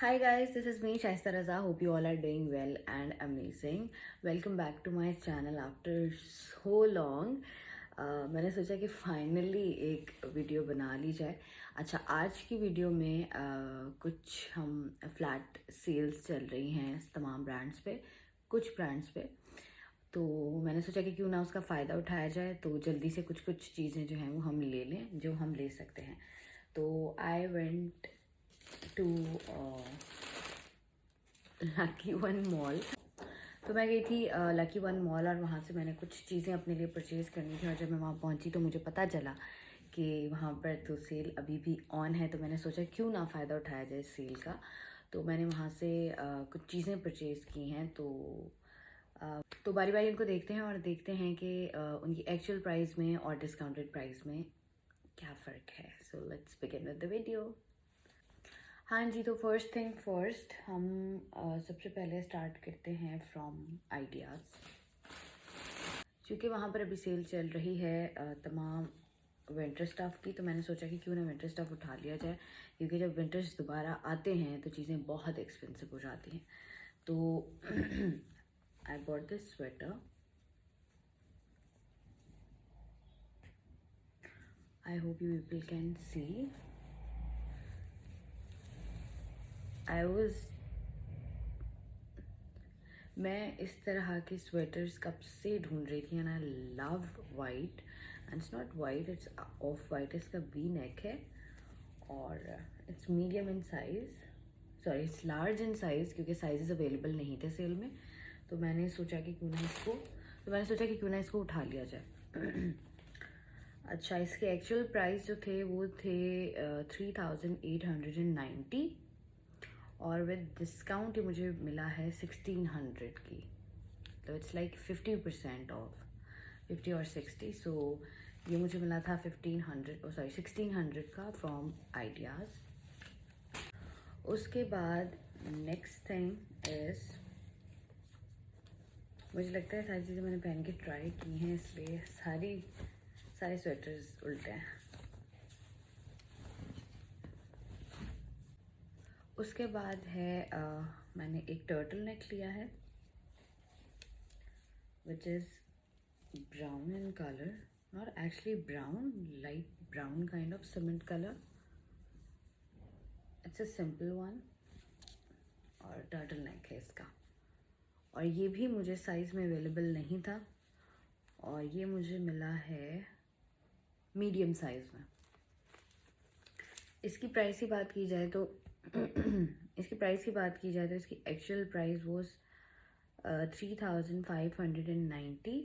Hi guys, this is me Shaista Raza. Hope you all are doing well and amazing. Welcome back to my channel after so long. मैंने सोचा कि finally एक video बना ली जाए. अच्छा, आज की वीडियो में कुछ हम फ्लैट सेल्स चल रही हैं तमाम ब्रांड्स पे, कुछ ब्रांड्स पे. तो मैंने सोचा कि क्यों ना उसका फ़ायदा उठाया जाए. तो जल्दी से कुछ कुछ चीज़ें जो हैं वो हम ले लें जो हम ले सकते हैं. तो I went to Lucky One mall. तो मैं गई थी लकी वन मॉल और वहाँ से मैंने कुछ चीज़ें अपने लिए परचेज़ करनी थी. और जब मैं वहाँ पहुँची तो मुझे पता चला कि वहाँ पर तो सेल अभी भी ऑन है. तो मैंने सोचा क्यों ना फ़ायदा उठाया जाए इस सेल का. तो मैंने वहाँ से कुछ चीज़ें परचेज़ की हैं. तो बारी बारी उनको देखते हैं और देखते हैं कि उनकी एक्चुअल प्राइस में और डिस्काउंटेड प्राइस में क्या फ़र्क है. So let's begin with the video. हाँ जी, तो फर्स्ट थिंग फर्स्ट हम सबसे पहले स्टार्ट करते हैं फ्रॉम आइडियाज़. क्योंकि वहाँ पर अभी सेल चल रही है तमाम विंटर स्टफ़ की. तो मैंने सोचा कि क्यों ना विंटर स्टफ़ उठा लिया जाए, क्योंकि जब विंटर्स दोबारा आते हैं तो चीज़ें बहुत एक्सपेंसिव हो जाती हैं. तो I bought this sweater. I hope you people can see. मैं इस तरह के स्वेटर्स कब से ढूंढ रही थी. And I love white. And it's not white, it's of white. इसका वी नेक है और it's medium in size. Sorry, it's large in size, क्योंकि साइजेस अवेलेबल नहीं थे सेल में. तो मैंने सोचा कि क्यों ना इसको उठा लिया जाए. अच्छा, इसके एक्चुअल प्राइस जो थे वो थे 3890 और विद डिस्काउंट ये मुझे मिला है 1600 की. तो इट्स लाइक 50% ऑफ, 50 और 60. सो ये मुझे मिला था 1600 का फ्रॉम आइडियाज़. उसके बाद नेक्स्ट थिंग इज़, मुझे लगता है सारी चीज़ें मैंने पहन के ट्राई की हैं, इसलिए सारे स्वेटर्स उल्टे हैं. उसके बाद है मैंने एक टर्टल नेक लिया है which is brown in color. Not actually brown, light brown kind of cement color. It's a simple one और टर्टल नेक है इसका. और ये भी मुझे साइज़ में अवेलेबल नहीं था और ये मुझे मिला है मीडियम साइज़ में. इसकी प्राइस की बात की जाए तो इसकी एक्चुअल प्राइस वो 3590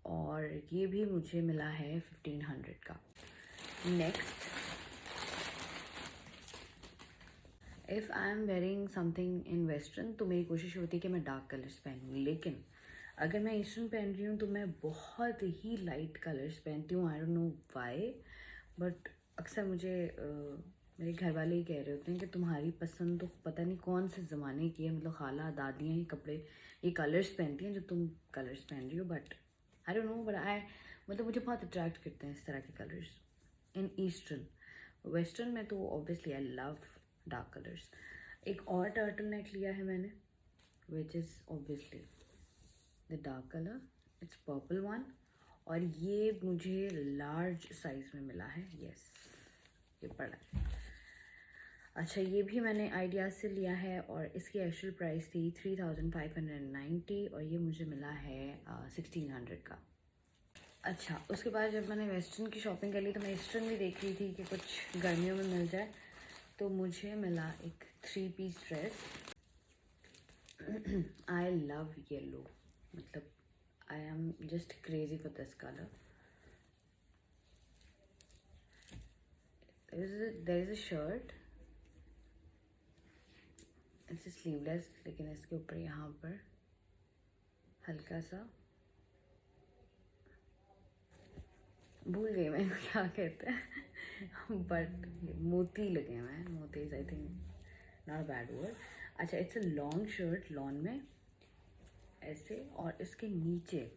और ये भी मुझे मिला है 1500 का. Next, if I am wearing something in western तो मेरी कोशिश होती है कि मैं डार्क कलर्स पहनूँ. लेकिन अगर मैं ईस्टर्न पहन रही हूँ तो मैं बहुत ही लाइट कलर्स पहनती हूँ. I don't know why, but अक्सर मुझे मेरे घर वाले ही कह रहे होते हैं कि तुम्हारी पसंद तो पता नहीं कौन से ज़माने की है. मतलब खाला दादियाँ ही कपड़े, ये कलर्स पहनती हैं जो तुम कलर्स पहन रही हो. बट आई डोंट नो, मतलब मुझे बहुत अट्रैक्ट करते हैं इस तरह के कलर्स इन ईस्टर्न. वेस्टर्न में तो obviously I love dark colours. एक और टर्टल नेक लिया है मैंने which is obviously the dark colour. It's purple one और ये मुझे लार्ज साइज़ में मिला है. यस, ये पड़ा है. अच्छा, ये भी मैंने आइडियाज़ से लिया है और इसकी एक्चुअल प्राइस थी 3590 और ये मुझे मिला है 1600 का. अच्छा, उसके बाद जब मैंने वेस्टर्न की शॉपिंग कर ली तो मैं ईस्टर्न भी देख रही थी कि कुछ गर्मियों में मिल जाए. तो मुझे मिला एक 3 piece dress. I love yellow. मतलब I am just crazy for this colour. There is a shirt. It's sleeveless, लेकिन इसके ऊपर यहाँ पर हल्का सा, भूल गई मैं क्या कहते हैं बट मोती लगे हुए हैं. मोती is I think not bad word. अच्छा, it's a long shirt, lawn में ऐसे, और इसके नीचे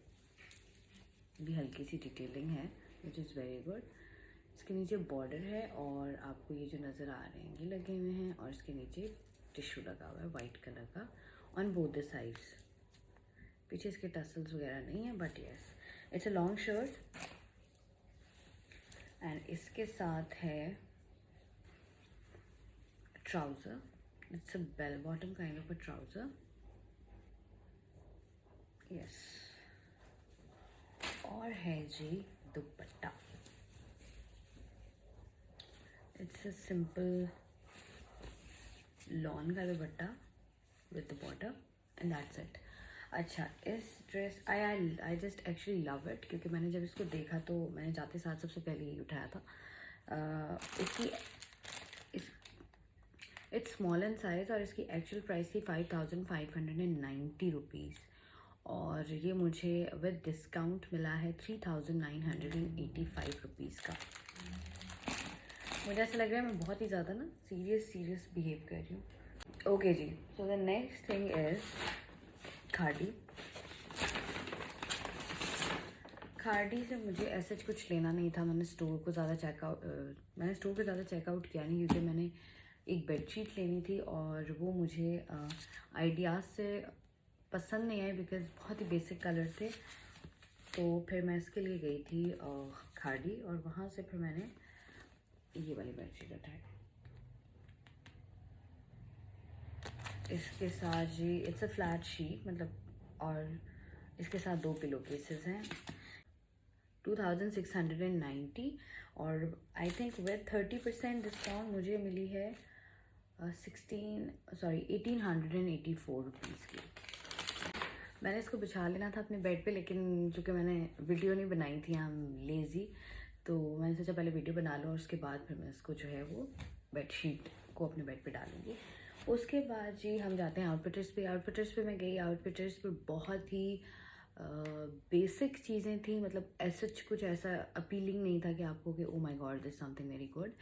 भी हल्की सी डिटेलिंग है विच इज़ वेरी गुड. इसके नीचे बॉर्डर है और आपको ये जो नज़र आ रहे हैं ये लगे हुए हैं और इसके नीचे टिश्यू लगा हुआ है वाइट कलर का ऑन बोथ द साइड्स। पीछे इसके टसल्स वगैरह नहीं है, but yes it's a long shirt. And इसके साथ है trouser, it's a bell bottom kind of a trouser, yes. और है जी दुपट्टा, इट्स अ सिंपल लॉन का दुपट्टा with the border and that's it. अच्छा, इस dress I just actually love it, क्योंकि मैंने जब इसको देखा तो मैंने जाते साथ सबसे पहले यही उठाया था। इसकी इट्स स्मॉल इन साइज़ और इसकी एक्चुअल प्राइस थी 5590 रुपीज़, और ये मुझे विद डिस्काउंट मिला है 3985 रुपीज़ का। मुझे ऐसा लग रहा है मैं बहुत ही ज़्यादा ना सीरियस बिहेव कर रही हूँ। ओके जी, so the next thing is Khaadi. Khaadi से मुझे ऐसा कुछ लेना नहीं था। मैंने स्टोर को ज़्यादा चेकआउट किया नहीं, क्योंकि मैंने एक बेडशीट लेनी थी और वो मुझे आइडियाज़ से पसंद नहीं आई, बिकॉज़ बहुत ही बेसिक कलर थे। तो फिर मैं इसके लिए गई थी खाड़ी, और वहाँ से फिर मैंने ये वाली बेडशीट उठाई। इसके साथ जी इट्स अ फ्लैट शीट, मतलब, और इसके साथ 2 पिलो केसेस हैं, 2690, और आई थिंक विद 30% डिस्काउंट मुझे मिली है 1884 रुपीज़ की। मैंने इसको बिछा लेना था अपने बेड पे, लेकिन चूँकि मैंने वीडियो नहीं बनाई थी, हम लेज़ी, तो मैंने सोचा पहले वीडियो बना लो और उसके बाद फिर मैं इसको जो है वो बेडशीट को अपने बेड पे डालूँगी। उसके बाद जी हम जाते हैं आउटफिटर्स पे मैं गई। आउटफिटर्स पे बहुत ही बेसिक चीज़ें थी, मतलब ऐसा कुछ ऐसा अपीलिंग नहीं था कि आपको कि oh my God this something very good.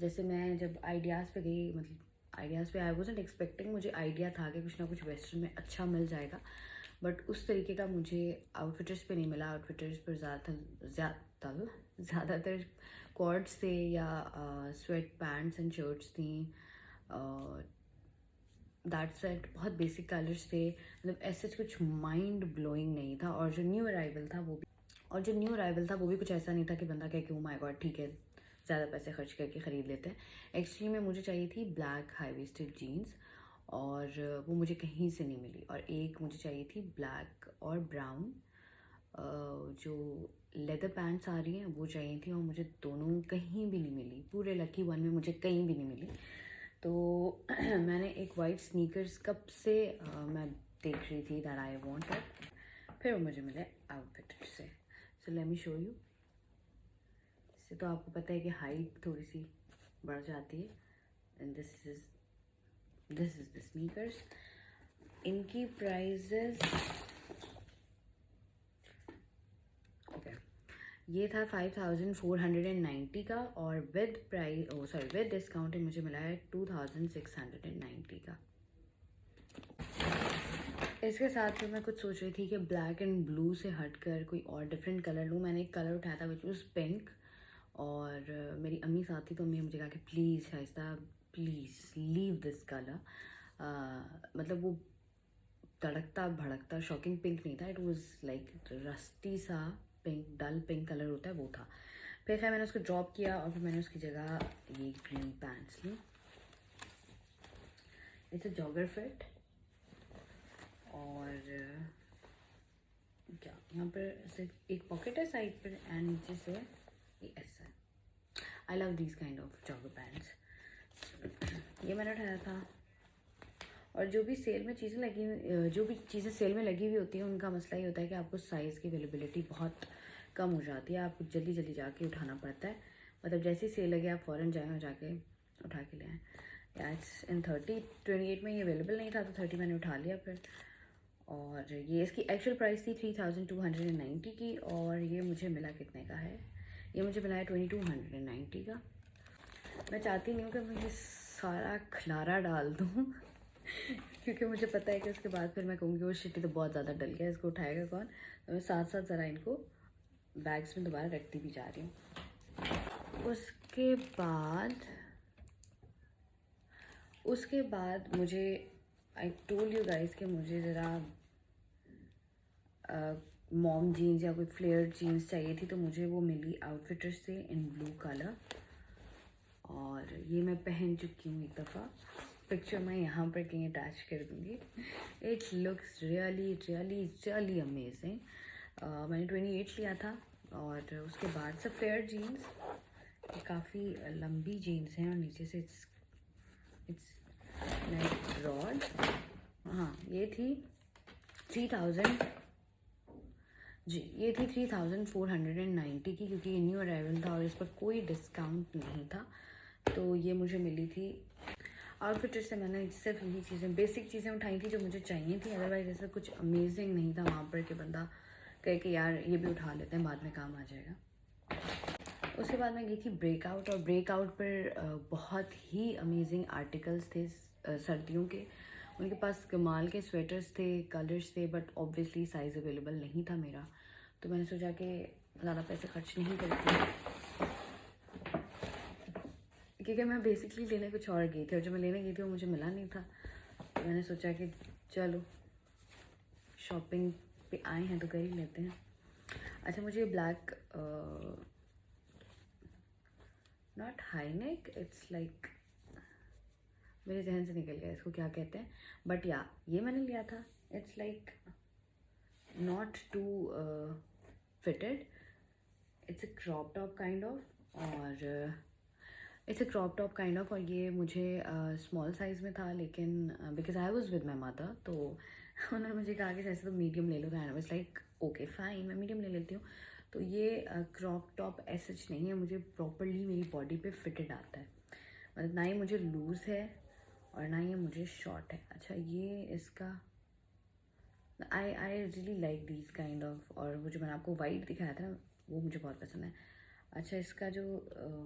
जैसे मैं जब आइडियाज़ पे गई, मतलब आइडियाज़ पे आई वाज़न्ट एक्सपेक्टिंग, मुझे आइडिया था कि कुछ ना कुछ वेस्टर्न में अच्छा मिल जाएगा, बट उस तरीके का मुझे आउटफिटर्स पे नहीं मिला। आउटफिटर्स पर ज़्यादातर कॉर्ड्स थे या स्वेट पैंट्स एंड शर्ट्स थी, दैट सेट बहुत बेसिक कलर्स थे, मतलब ऐसे कुछ माइंड ब्लोइंग नहीं था। और जो न्यू अराइवल था वो भी कुछ ऐसा नहीं था कि बंदा कहे कि ओ माय गॉड ठीक है ज़्यादा पैसे खर्च करके ख़रीद लेते हैं। एक्चुअली में मुझे चाहिए थी ब्लैक हाई वेस्टेड जीन्स, और वो मुझे कहीं से नहीं मिली। और एक मुझे चाहिए थी ब्लैक और ब्राउन जो लेदर पैंट्स आ रही हैं वो चाहिए थी, और मुझे दोनों कहीं भी नहीं मिली। पूरे लकी वन में मुझे कहीं भी नहीं मिली। तो मैंने एक वाइट स्नीकर्स कब से मैं देख रही थी दैट आई वांट इट, फिर वो मुझे मिले आउटफिट से। So let me show you. इससे तो आपको पता है कि हाइट थोड़ी सी बढ़ जाती है। And this is the sneakers. इनकी प्राइजेस ओके, ये था 5490 का, और विद डिस्काउंट मुझे मिला है 2690 का। इसके साथ फिर मैं कुछ सोच रही थी कि ब्लैक एंड ब्लू से हटकर कोई और डिफरेंट कलर लूँ। मैंने एक कलर उठाया था विच वॉज पिंक, और मेरी अम्मी साथ थी, तो अम्मी मुझे कहा कि please Shaista please leave this colour. मतलब वो तड़कता भड़कता शॉकिंग पिंक नहीं था, इट वॉज लाइक रस्टी सा पिंक, डल पिंक कलर होता है वो था। फिर खैर मैंने उसको ड्रॉप किया, और फिर मैंने उसकी जगह ये ग्रीन पैंट्स ली। इट्स अ जॉगर फिट, और क्या यहाँ पर सिर्फ एक पॉकेट है साइड पर, एंड नीचे से ये ऐसा है। I love this kind of jogger pants. ये मैंने उठाया था। और जो भी सेल में सेल में लगी हुई होती हैं, उनका मसला ये होता है कि आपको साइज़ की अवेलेबिलिटी बहुत कम हो जाती है, आपको जल्दी जल्दी जाके उठाना पड़ता है। मतलब जैसे ही सेल लगे आप फ़ौरन जाएँ और जाके उठा के ले आएँ। या इट्स इन 28 में ये अवेलेबल नहीं था, तो 30 मैंने उठा लिया फिर। और ये इसकी एक्चुअल प्राइस थी 3290 की, और ये मुझे मिला कितने का है? ये मुझे मिला है 2290 का। मैं चाहती नहीं हूँ कि मैं ये सारा खलारा डाल दूँ क्योंकि मुझे पता है कि उसके बाद फिर मैं कहूँगी वो शिट तो बहुत ज़्यादा डल गया, इसको उठाएगा कौन। तो मैं साथ साथ ज़रा इनको बैग्स में दोबारा रखती भी जा रही हूँ। उसके बाद उसके बाद मुझे आई टोल्ड यू गाइस कि मुझे ज़रा मॉम जीन्स या कोई फ्लेयर जीन्स चाहिए थी, तो मुझे वो मिली आउटफिटर्स से इन ब्लू कलर, और ये मैं पहन चुकी हूँ एक दफ़ा। पिक्चर मैं यहाँ पर कहीं अटैच कर दूँगी। It looks really really really amazing. मैंने 28 लिया था, और उसके बाद से फ्लेयर जीन्स, काफ़ी लंबी जीन्स हैं और नीचे से इट्स लाइक ब्रॉड। हाँ, ये थी 3000 जी, ये थी 3490 की, क्योंकि ये न्यू अराइवल था और इस पर कोई डिस्काउंट नहीं था। तो ये मुझे मिली थी आउटफिटर से। मैंने सिर्फ यही चीज़ें, बेसिक चीज़ें उठाई थी जो मुझे चाहिए थी। अदरवाइज ऐसा कुछ अमेजिंग नहीं था वहाँ पर कि बंदा कहे कि यार ये भी उठा लेते हैं, बाद में काम आ जाएगा। उसके बाद मैं गई थी ब्रेकआउट, और ब्रेकआउट पर बहुत ही अमेजिंग आर्टिकल्स थे सर्दियों के। उनके पास कमाल के स्वेटर्स थे, कलर्स थे, बट ऑब्वियसली साइज़ अवेलेबल नहीं था मेरा। तो मैंने सोचा कि ज़्यादा पैसे खर्च नहीं करती, क्योंकि मैं बेसिकली लेने कुछ और गई थी, और जो मैं लेने गई थी वो मुझे मिला नहीं था। तो मैंने सोचा कि चलो शॉपिंग पे आए हैं तो कर ही लेते हैं। अच्छा, मुझे black not high neck, it's like, मेरे जहन से निकल गया इसको क्या कहते हैं, बट या ये मैंने लिया था। It's like not too fitted, it's a crop top kind of, और it's a crop top kind of, और ये मुझे स्मॉल साइज़ में था, लेकिन because I was with my mother, तो उन्होंने मुझे कहा कि जैसे तो मीडियम ले लो, तो I was like okay fine, मैं मीडियम ले लेती हूँ। तो ये क्रॉप टॉप ऐसा नहीं है, मुझे प्रॉपरली मेरी बॉडी पे फिटेड आता है, मतलब ना ही मुझे लूज़ है और ना ही मुझे शॉर्ट है। अच्छा, ये इसका I really like this kind of, और वो जो मैंने आपको वाइट दिखाया था ना, वो मुझे बहुत पसंद है। अच्छा, इसका जो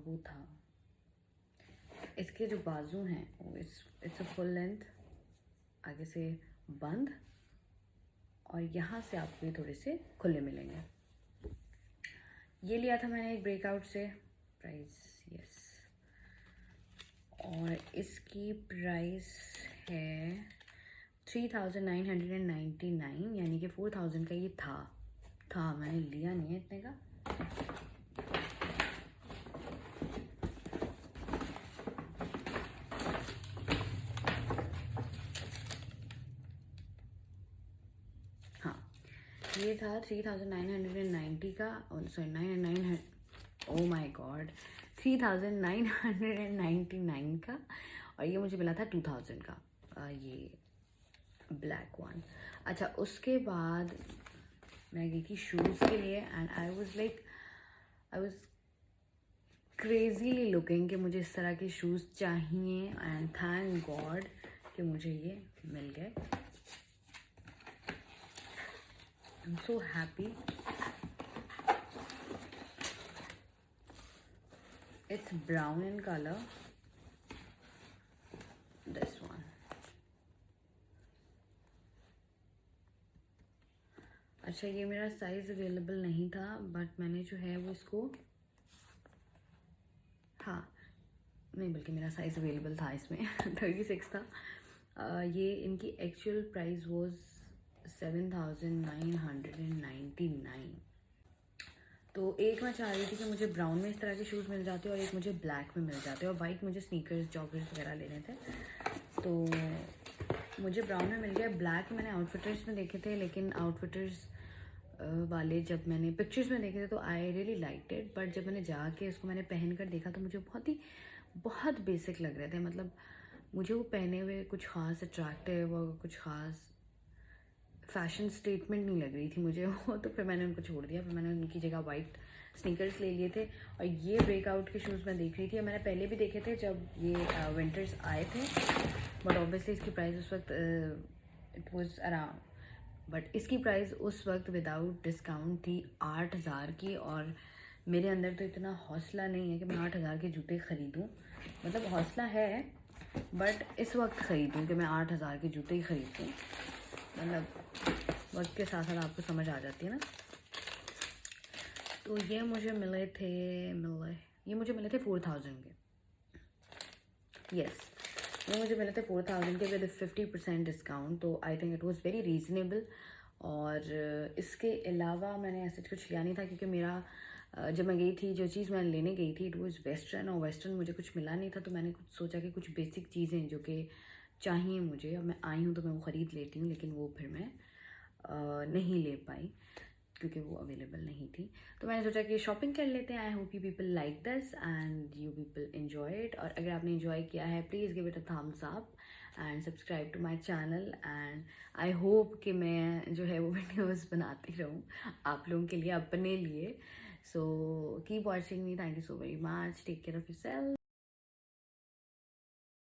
वो था, इसके जो बाजू हैं वो इट्स अ फुल लेंथ, आगे से बंद, और यहाँ से आपको ये थोड़े से खुले मिलेंगे। ये लिया था मैंने एक ब्रेकआउट से, प्राइस यस, और इसकी प्राइस है 3999, यानी कि 4000 का ये था मैंने लिया नहीं है इतने का। ये था 3990 का, सॉरी 99, ओ माई गॉड, 3999 का, और ये मुझे मिला था 2000 का, ये ब्लैक वन। अच्छा, उसके बाद मैं गई थी शूज़ के लिए, and I was crazily looking कि मुझे इस तरह के शूज़ चाहिए, एंड थैंक गॉड कि मुझे ये मिल गए। I'm so happy. It's brown in color. This one. अच्छा, ये मेरा साइज़ अवेलेबल नहीं था, बट मैंने जो है वो इसको, हाँ नहीं, बल्कि मेरा साइज़ अवेलेबल था इसमें 36 था। ये इनकी एक्चुअल प्राइस वॉज 7999। तो एक मैं चाह रही थी कि मुझे ब्राउन में इस तरह के शूज़ मिल जाते और एक मुझे ब्लैक में मिल जाते, और वाइट मुझे स्नीकर्स जॉगर्स वगैरह लेने थे। तो मुझे ब्राउन में मिल गया। ब्लैक मैंने आउटफिटर्स में देखे थे, लेकिन आउटफिटर्स वाले जब मैंने पिक्चर्स में देखे थे तो I really liked it, but जब मैंने जाके उसको मैंने पहन कर देखा तो मुझे बहुत बेसिक लग रहे थे। मतलब मुझे वो पहने हुए कुछ ख़ास अट्रैक्टिव और कुछ ख़ास फैशन स्टेटमेंट नहीं लग रही थी मुझे वो। तो फिर मैंने उनको छोड़ दिया, फिर मैंने उनकी जगह वाइट स्नीकर्स ले लिए थे। और ये ब्रेकआउट के शूज़ मैं देख रही थी, मैंने पहले भी देखे थे जब ये विंटर्स आए थे, बट ऑब्वियसली इसकी प्राइस उस वक्त इट वाज अराउंड, बट इसकी प्राइस उस वक्त विदाउट डिस्काउंट थी 8000 की। और मेरे अंदर तो इतना हौसला नहीं है कि मैं 8000 के जूते ख़रीदूँ। मतलब हौसला है, बट इस वक्त ख़रीदूँ कि मैं 8000 के जूते ही ख़रीदूँ। मतलब वक्त के साथ साथ आपको समझ आ जाती है ना। तो ये मुझे मिले थे 4000 के, यस। वो मुझे मिले थे 4000 के विद 50% डिस्काउंट, तो I think it was very reasonable. और इसके अलावा मैंने ऐसा कुछ लिया नहीं था, क्योंकि मेरा जब मैं गई थी, जो चीज़ मैं लेने गई थी इट वाज वेस्टर्न, और वेस्टर्न मुझे कुछ मिला नहीं था, तो मैंने कुछ सोचा कि कुछ बेसिक चीज़ें जो कि चाहिए मुझे, अब मैं आई हूँ तो मैं वो ख़रीद लेती हूँ, लेकिन वो फिर मैं नहीं ले पाई क्योंकि वो अवेलेबल नहीं थी। तो मैंने सोचा कि शॉपिंग कर लेते हैं। I hope you people like this and you people enjoy it, और अगर आपने इन्जॉय किया है please give it a thumbs up and subscribe to my channel. And I hope कि मैं जो है वो वीडियोज़ बनाती रहूँ आप लोगों के लिए, अपने लिए। So keep watching me, thank you so very much, take care of yourself.